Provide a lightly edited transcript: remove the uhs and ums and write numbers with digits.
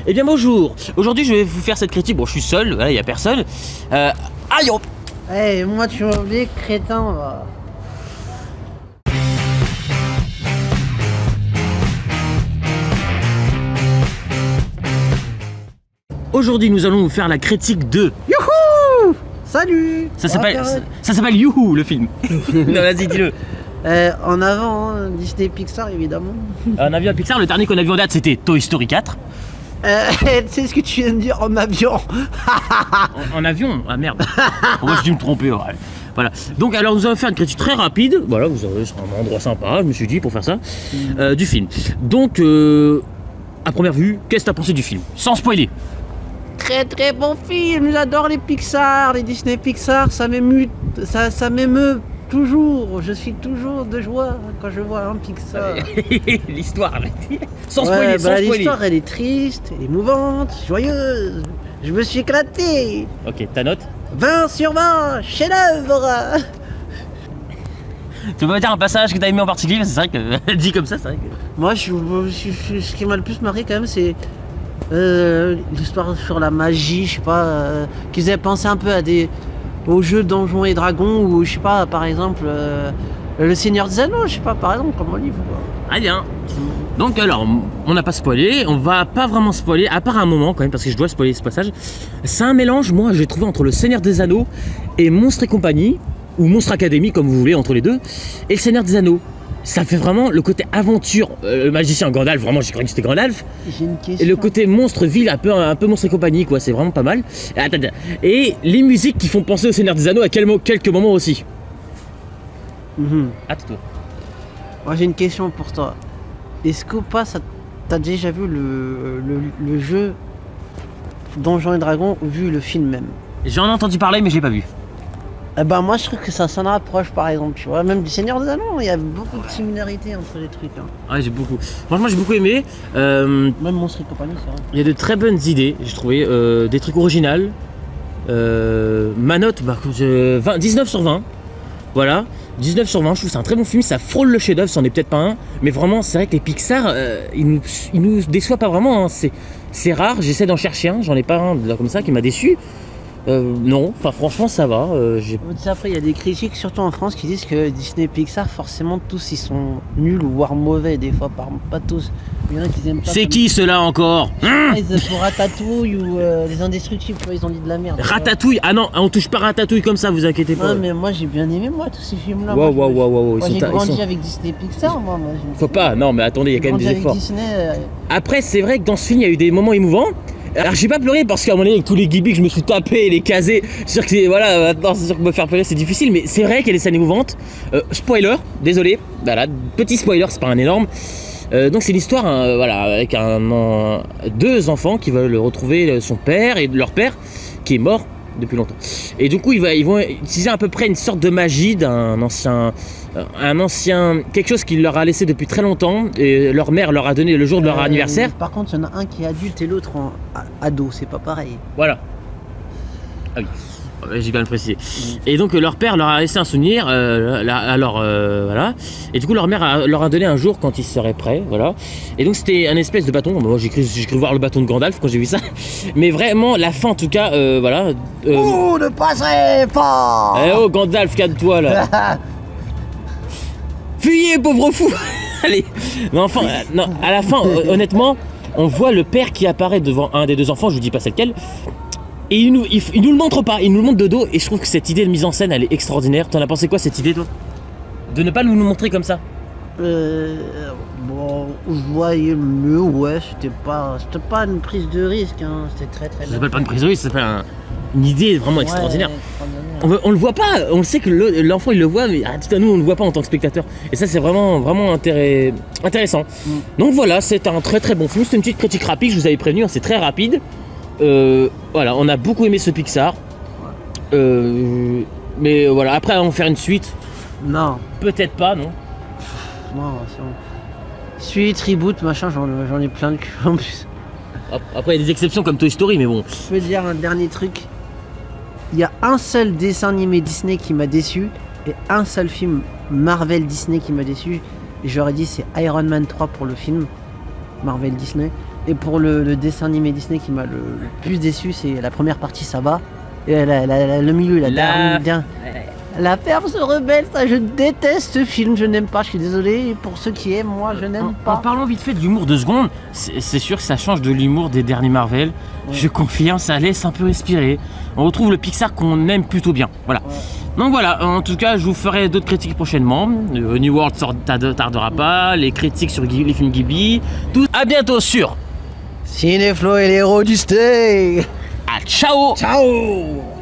Eh bien bonjour, aujourd'hui je vais vous faire cette critique, bon je suis seul, voilà, il n'y a personne. Aïe oh. Eh, moi tu m'as oublié, crétin, va. Aujourd'hui nous allons vous faire la critique de... Youhou! Salut! Ça s'appelle Youhou le film. Non vas-y dis-le. En avant, hein, Disney Pixar évidemment. En avion à Pixar, le dernier qu'on a vu en date c'était Toy Story 4. Tu sais ce que tu viens de dire en avion? En avion? Ah merde. Moi je dû me tromper, ouais. Voilà. Donc alors nous allons faire une critique très rapide. Voilà, vous aurez sur un endroit sympa, je me suis dit pour faire ça. Du film. Donc à première vue, qu'est-ce que t'as pensé du film? Sans spoiler. Très très bon film, j'adore les Pixar, les Disney Pixar, ça m'émeut, ça m'émeut toujours, je suis toujours de joie quand je vois un Pixar. L'histoire, sans spoiler, sans spoiler. L'histoire elle est triste, émouvante, joyeuse, je me suis éclaté. Ok, ta note? 20 sur 20, chef-d'œuvre. Tu peux me dire un passage que t'as aimé en particulier? C'est vrai que dit comme ça, c'est vrai que... Moi ce qui m'a le plus marqué quand même c'est l'histoire sur la magie, je sais pas, qu'ils avaient pensé un peu aux jeux Donjons et Dragons ou je sais pas, par exemple le Seigneur des Anneaux, je sais pas, par exemple, comme au livre. Ah bien. Donc alors, on n'a pas spoilé, on va pas vraiment spoiler, à part un moment quand même, parce que je dois spoiler ce passage. C'est un mélange, moi j'ai trouvé entre le Seigneur des Anneaux et Monstres et compagnie, ou Monstre Academy comme vous voulez, entre les deux, et le Seigneur des Anneaux. Ça fait vraiment le côté aventure, le magicien Gandalf, vraiment j'ai cru que c'était Gandalf. J'ai une question. Et le côté monstre ville, un peu Monstre et compagnie, quoi, c'est vraiment pas mal. Et les musiques qui font penser au Seigneur des Anneaux à quelques moments aussi. À tout tour. Moi j'ai une question pour toi. Est-ce que pas t'as déjà vu le jeu Donjons et Dragons ou vu le film même? J'en ai entendu parler mais je l'ai pas vu. Eh ben moi je trouve que ça s'en rapproche par exemple, tu vois, même du Seigneur des Anneaux, il y a beaucoup de similarités entre les trucs. Ouais, franchement j'ai beaucoup aimé. Même Monstres et compagnie, c'est vrai. Il y a de très bonnes idées, j'ai trouvé, des trucs originaux. Ma note, 19 sur 20. Voilà, 19 sur 20, je trouve que c'est un très bon film, ça frôle le chef-d'œuvre, c'en est peut-être pas un, mais vraiment c'est vrai que les Pixar, ils nous déçoivent pas vraiment, hein. C'est rare, j'essaie d'en chercher un, j'en ai pas un là, comme ça qui m'a déçu. Non, enfin franchement ça va. Après il y a des critiques, surtout en France, qui disent que Disney Pixar, forcément tous ils sont nuls ou voire mauvais des fois, pas tous. Il y en a qui aiment pas. C'est qui ceux-là encore? Pour Ratatouille ou Les Indestructibles, ils ont dit de la merde. Ratatouille? Ah non, on touche pas Ratatouille comme ça, vous inquiétez pas. Ouais, mais moi j'ai bien aimé tous ces films-là. Wow. Moi j'ai grandi avec Disney Pixar, moi. Faut pas, non mais attendez, il y a quand même des efforts. Disney, Après c'est vrai que dans ce film il y a eu des moments émouvants. Alors j'ai pas pleuré parce qu'à un moment donné avec tous les Ghibli que je me suis tapé et les casés, c'est sûr que c'est, voilà, maintenant c'est sûr que me faire pleurer c'est difficile, mais c'est vrai qu'il y a des scènes émouvantes. Spoiler, désolé, voilà, petit spoiler, c'est pas un énorme. Donc c'est l'histoire, voilà, avec deux enfants qui veulent retrouver son père et leur père qui est mort depuis longtemps. Et du coup ils vont utiliser à peu près une sorte de magie d'un ancien, quelque chose qu'il leur a laissé depuis très longtemps et leur mère leur a donné le jour de leur anniversaire. Par contre il y en a un qui est adulte et l'autre en ado, c'est pas pareil. Voilà. Ah oui. J'ai bien le précisé. Et donc leur père leur a laissé un souvenir, voilà. Et du coup leur mère leur a donné un jour quand ils seraient prêts, voilà. Et donc c'était un espèce de bâton. Moi j'ai cru voir le bâton de Gandalf quand j'ai vu ça. Mais vraiment la fin en tout cas, voilà. Oh, ne passerez pas. Eh oh Gandalf, calme-toi là. Fuyez pauvre fou. Allez. Non enfin, non, à la fin, honnêtement, on voit le père qui apparaît devant un des deux enfants. Je vous dis pas c'est lequel. Et il nous le montre pas, il nous le montre de dos et je trouve que cette idée de mise en scène elle est extraordinaire. T'en as pensé quoi cette idée toi? De ne pas nous montrer comme ça? Bon, je voyais mieux, ouais, c'était pas une prise de risque, hein. C'était très Ça s'appelle pas une prise de risque, ça s'appelle une idée vraiment extraordinaire. On le voit pas, on le sait que l'enfant il le voit, mais tout à nous on le voit pas en tant que spectateur. Et ça c'est vraiment intéressant. Donc voilà, c'est un très très bon film, c'est une petite critique rapide, je vous avais prévenu, hein, c'est très rapide. Voilà, on a beaucoup aimé ce Pixar. Mais voilà, après on va faire une suite. Non. Peut-être pas, non. Non, c'est bon. Suite, reboot, machin, j'en ai plein de cul en plus. Après il y a des exceptions comme Toy Story, mais bon. Je peux dire un dernier truc. Il y a un seul dessin animé Disney qui m'a déçu et un seul film Marvel Disney qui m'a déçu. Et j'aurais dit c'est Iron Man 3 pour le film Marvel Disney. Et pour le dessin animé Disney qui m'a le plus déçu, c'est la première partie, ça va. Et le milieu, la ferme se rebelle, ça, je déteste ce film, je n'aime pas, je suis désolé. Et pour ceux qui aiment, moi, je n'aime En pas. parlant vite fait de l'humour 2 secondes, c'est sûr que ça change de l'humour des derniers Marvel. Ouais. Je confirme, ça laisse un peu respirer. On retrouve le Pixar qu'on aime plutôt bien. Voilà. Ouais. Donc voilà, en tout cas, je vous ferai d'autres critiques prochainement. New World tardera pas, les critiques sur les films Ghibli. Tout. À bientôt sur Cinéflo et les héros du steak. Ah, ciao. Ciao.